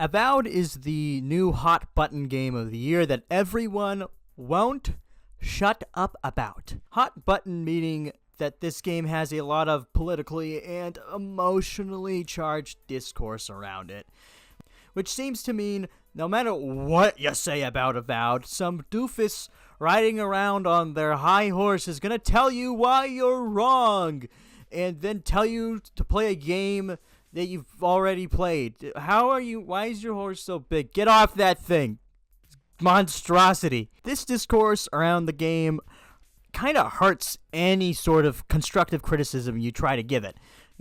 Avowed is the new hot button game of the year that everyone won't shut up about. Hot button meaning that this game has a lot of politically and emotionally charged discourse around it. Which seems to mean no matter what you say about Avowed, some doofus riding around on their high horse is gonna tell you why you're wrong, and then tell you to play a game that you've already played. Why is your horse so big? Get off that thing. Monstrosity. This discourse around the game kind of hurts any sort of constructive criticism you try to give it.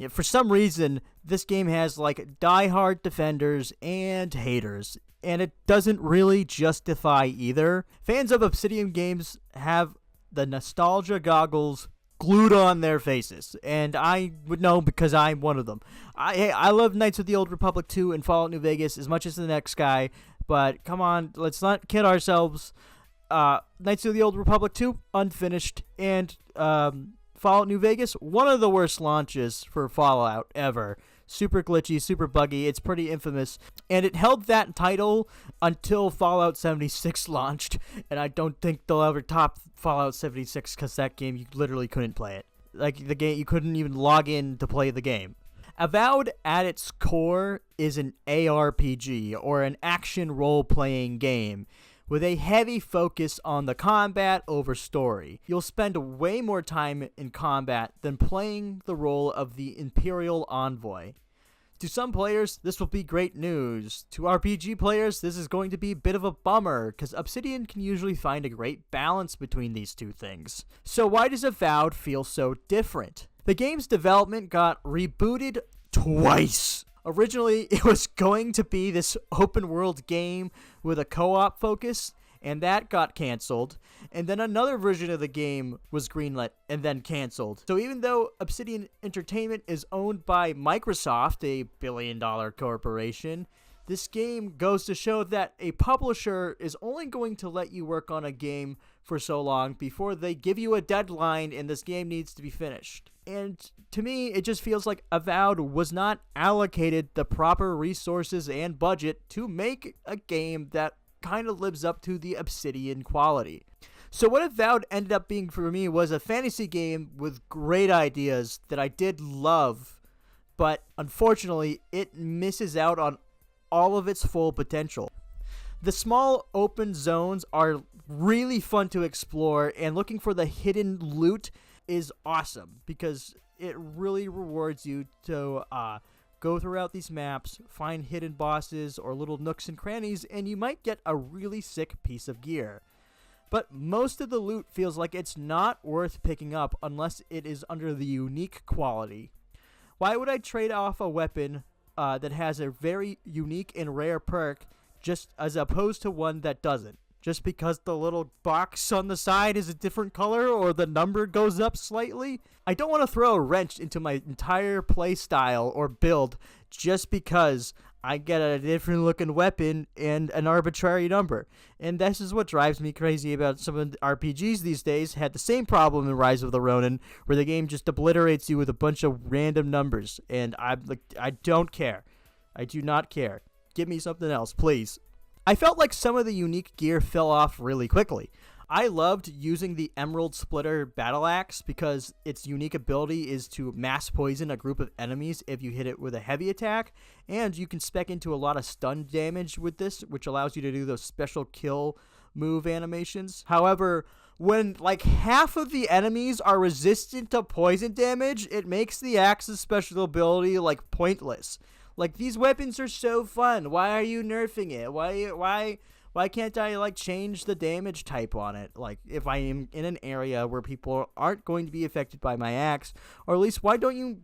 For some reason, this game has like diehard defenders and haters, and it doesn't really justify either. Fans of Obsidian games have the nostalgia goggles glued on their faces, and I would know because I'm one of them. I love Knights of the Old Republic 2 and Fallout New Vegas as much as the next guy, but come on, let's not kid ourselves. Knights of the Old Republic 2, unfinished, and Fallout New Vegas, one of the worst launches for Fallout ever. Super glitchy, super buggy, it's pretty infamous, and it held that title until Fallout 76 launched, and I don't think they'll ever top Fallout 76 because that game, you literally couldn't play it. Like, the game, you couldn't even log in to play the game. Avowed, at its core, is an ARPG, or an action role-playing game, with a heavy focus on the combat over story. You'll spend way more time in combat than playing the role of the Imperial Envoy. To some players, this will be great news. To RPG players, this is going to be a bit of a bummer, because Obsidian can usually find a great balance between these two things. So why does Avowed feel so different? The game's development got rebooted twice. Originally, it was going to be this open-world game with a co-op focus, and that got canceled. And then another version of the game was greenlit and then canceled. So even though Obsidian Entertainment is owned by Microsoft, a billion-dollar corporation, this game goes to show that a publisher is only going to let you work on a game for so long before they give you a deadline and this game needs to be finished. And to me, it just feels like Avowed was not allocated the proper resources and budget to make a game that kind of lives up to the Obsidian quality. So what Avowed ended up being for me was a fantasy game with great ideas that I did love, but unfortunately, it misses out on all of its full potential. The small open zones are really fun to explore, and looking for the hidden loot is awesome because it really rewards you to go throughout these maps, find hidden bosses or little nooks and crannies, and you might get a really sick piece of gear. But most of the loot feels like it's not worth picking up unless it is under the unique quality. Why would I trade off a weapon that has a very unique and rare perk just as opposed to one that doesn't? Just because the little box on the side is a different color or the number goes up slightly? I don't want to throw a wrench into my entire play style or build just because I get a different looking weapon and an arbitrary number. And this is what drives me crazy about some of the RPGs these days. Had the same problem in Rise of the Ronin, where the game just obliterates you with a bunch of random numbers. And I don't care. I do not care. Give me something else, please. I felt like some of the unique gear fell off really quickly. I loved using the Emerald Splitter Battle Axe because its unique ability is to mass poison a group of enemies if you hit it with a heavy attack, and you can spec into a lot of stun damage with this, which allows you to do those special kill move animations. However, when like half of the enemies are resistant to poison damage, it makes the axe's special ability like pointless. Like, these weapons are so fun. Why are you nerfing it? Why can't I, like, change the damage type on it? Like, if I am in an area where people aren't going to be affected by my axe, or at least why don't you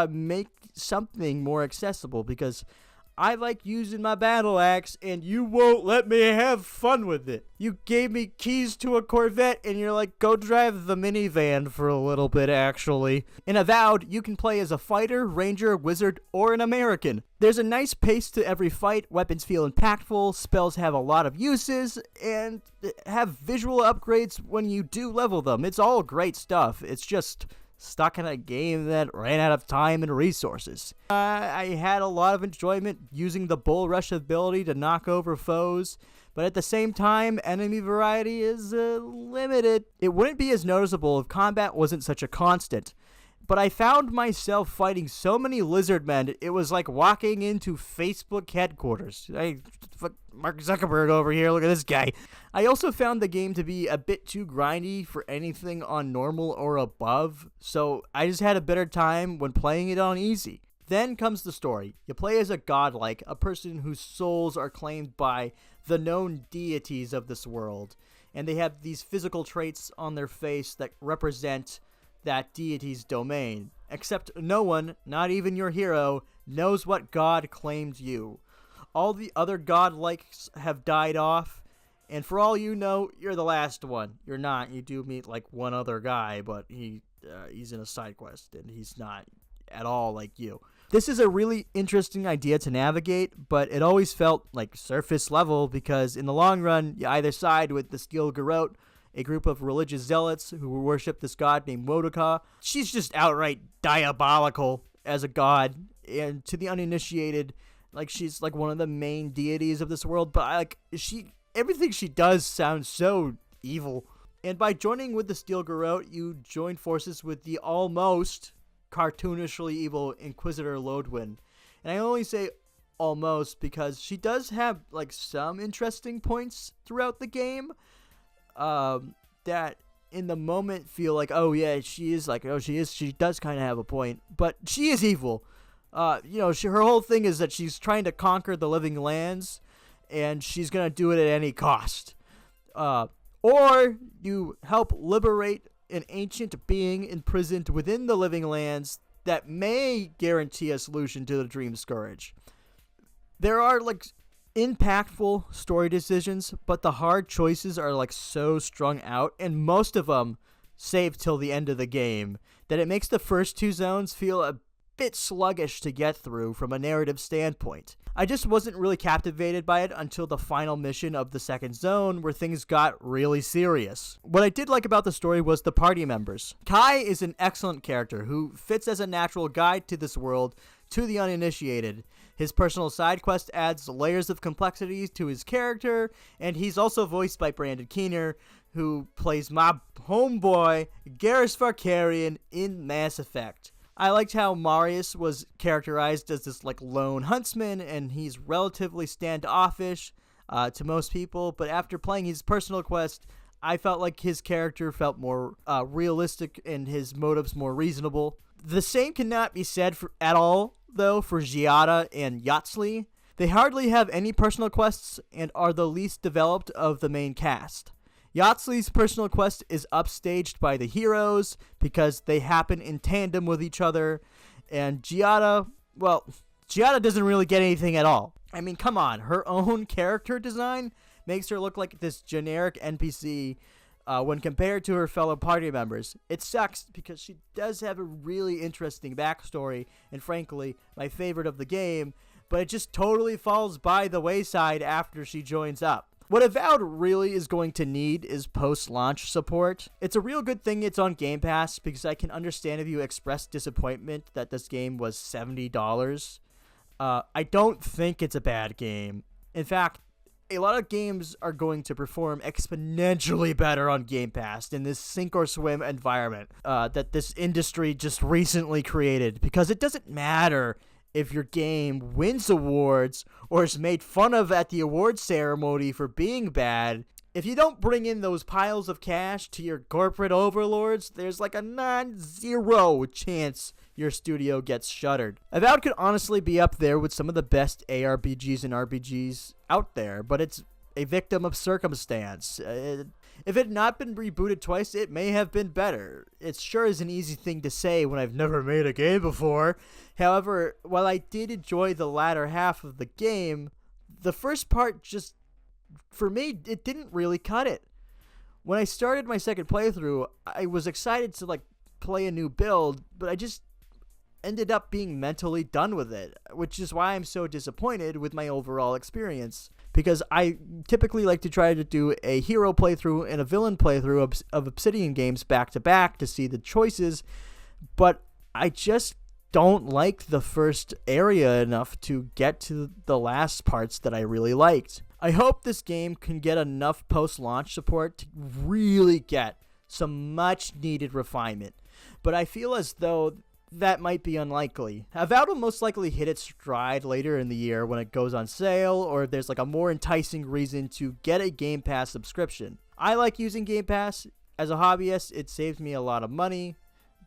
make something more accessible? Because I like using my battle axe, and you won't let me have fun with it. You gave me keys to a Corvette, and you're like, go drive the minivan for a little bit, actually. In Avowed, you can play as a fighter, ranger, wizard, or an American. There's a nice pace to every fight, weapons feel impactful, spells have a lot of uses, and have visual upgrades when you do level them. It's all great stuff. It's just stuck in a game that ran out of time and resources. I had a lot of enjoyment using the Bull Rush ability to knock over foes, but at the same time, enemy variety is limited. It wouldn't be as noticeable if combat wasn't such a constant. But I found myself fighting so many lizard men, it was like walking into Facebook headquarters. Mark Zuckerberg over here, look at this guy. I also found the game to be a bit too grindy for anything on normal or above, so I just had a better time when playing it on easy. Then comes the story. You play as a godlike, a person whose souls are claimed by the known deities of this world, and they have these physical traits on their face that represent that deity's domain, except no one, not even your hero, knows what god claimed you. All the other godlikes have died off, and for all you know, you're the last one. You're not. You do meet like one other guy, but he's in a side quest, and he's not at all like you. This is a really interesting idea to navigate, but it always felt like surface level because in the long run, you either side with the Skil Garrote, a group of religious zealots who worship this god named Wodoka. She's just outright diabolical as a god, and to the uninitiated, like she's like one of the main deities of this world, but everything she does sounds so evil. And by joining with the Steel Garrote, you join forces with the almost cartoonishly evil Inquisitor Lodwyn. And I only say almost because she does have like some interesting points throughout the game that in the moment feel like, oh yeah, she does kind of have a point, but she is evil. Her whole thing is that she's trying to conquer the living lands, and she's gonna do it at any cost. Or you help liberate an ancient being imprisoned within the living lands that may guarantee a solution to the Dream Scourge. There are like impactful story decisions, but the hard choices are like so strung out, and most of them save till the end of the game, that it makes the first two zones feel a bit sluggish to get through from a narrative standpoint. I just wasn't really captivated by it until the final mission of the second zone, where things got really serious. What I did like about the story was the party members. Kai is an excellent character who fits as a natural guide to this world to the uninitiated. His personal side quest adds layers of complexity to his character, and he's also voiced by Brandon Keener, who plays my homeboy, Garrus Varkarian, in Mass Effect. I liked how Marius was characterized as this like lone huntsman, and he's relatively standoffish to most people, but after playing his personal quest, I felt like his character felt more realistic and his motives more reasonable. The same cannot be said at all, though, for Giada and Yatsli. They hardly have any personal quests and are the least developed of the main cast. Yatsli's personal quest is upstaged by the heroes because they happen in tandem with each other, and Giada doesn't really get anything at all. I mean, come on, her own character design makes her look like this generic NPC when compared to her fellow party members. It sucks because she does have a really interesting backstory, and frankly, my favorite of the game, but it just totally falls by the wayside after she joins up. What Avowed really is going to need is post-launch support. It's a real good thing it's on Game Pass, because I can understand if you express disappointment that this game was $70. I don't think it's a bad game. In fact, a lot of games are going to perform exponentially better on Game Pass in this sink or swim environment that this industry just recently created, because it doesn't matter if your game wins awards or is made fun of at the awards ceremony for being bad. If you don't bring in those piles of cash to your corporate overlords, there's like a non-zero chance your studio gets shuttered. Avowed could honestly be up there with some of the best ARPGs and RPGs out there, but it's a victim of circumstance. If it had not been rebooted twice, it may have been better. It sure is an easy thing to say when I've never made a game before. However, while I did enjoy the latter half of the game, the first part just, for me, it didn't really cut it. When I started my second playthrough, I was excited to play a new build, but I just ended up being mentally done with it, which is why I'm so disappointed with my overall experience. Because I typically like to try to do a hero playthrough and a villain playthrough of Obsidian games back to back to see the choices but I just don't like the first area enough to get to the last parts that I really liked. I hope this game can get enough post-launch support to really get some much-needed refinement, but I feel as though that might be unlikely. Avowed will most likely hit its stride later in the year when it goes on sale, or if there's like a more enticing reason to get a Game Pass subscription. I like using Game Pass. As a hobbyist, it saves me a lot of money,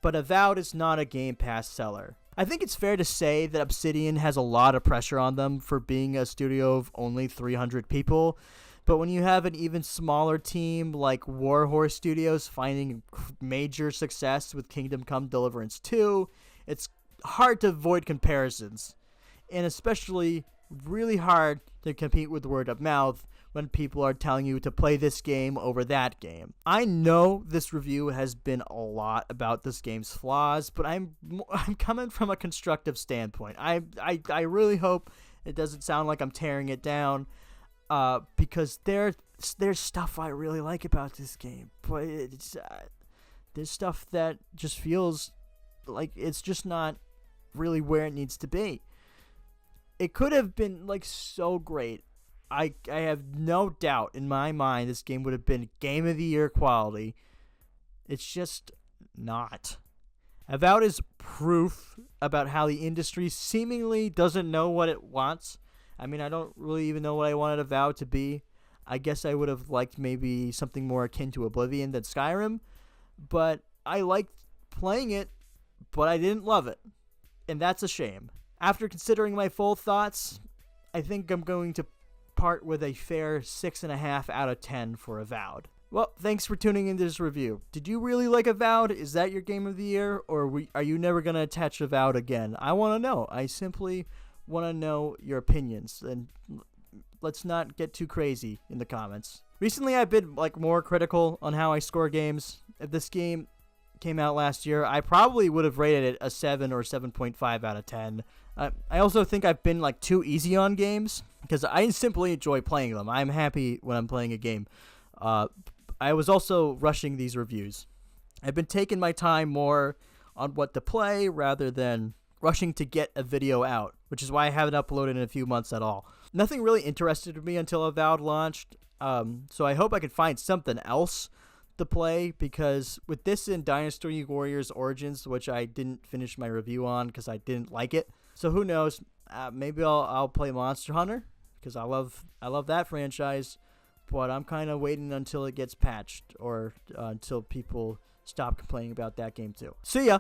but Avowed is not a Game Pass seller. I think it's fair to say that Obsidian has a lot of pressure on them for being a studio of only 300 people, but when you have an even smaller team like Warhorse Studios finding major success with Kingdom Come Deliverance 2, it's hard to avoid comparisons, and especially really hard to compete with word of mouth when people are telling you to play this game over that game. I know this review has been a lot about this game's flaws, but I'm coming from a constructive standpoint. I really hope it doesn't sound like I'm tearing it down, because there's stuff I really like about this game, but there's stuff that just feels like it's just not really where it needs to be. It could have been like so great. I have no doubt in my mind this game would have been Game of the Year quality. It's just not. Avowed is proof about how the industry seemingly doesn't know what it wants. I mean, I don't really even know what I wanted Avowed to be. I guess I would have liked maybe something more akin to Oblivion than Skyrim, but I liked playing it, but I didn't love it, and that's a shame. After considering my full thoughts, I think I'm going to part with a fair 6.5 out of 10 for Avowed. Well, thanks for tuning into this review. Did you really like Avowed? Is that your game of the year? Or are you never going to attach Avowed again? I want to know. I simply want to know your opinions. And let's not get too crazy in the comments. Recently, I've been more critical on how I score games. If this game came out last year, I probably would have rated it a 7 or 7.5 out of 10. I also think I've been too easy on games because I simply enjoy playing them. I'm happy when I'm playing a game. I was also rushing these reviews. I've been taking my time more on what to play rather than rushing to get a video out, which is why I haven't uploaded in a few months at all. Nothing really interested me until Avowed launched, so I hope I could find something else to play, because with this and Dynasty Warriors Origins, which I didn't finish my review on because I didn't like it, so who knows, maybe I'll play Monster Hunter because I love that franchise, but I'm kind of waiting until it gets patched or until people stop complaining about that game too. See ya!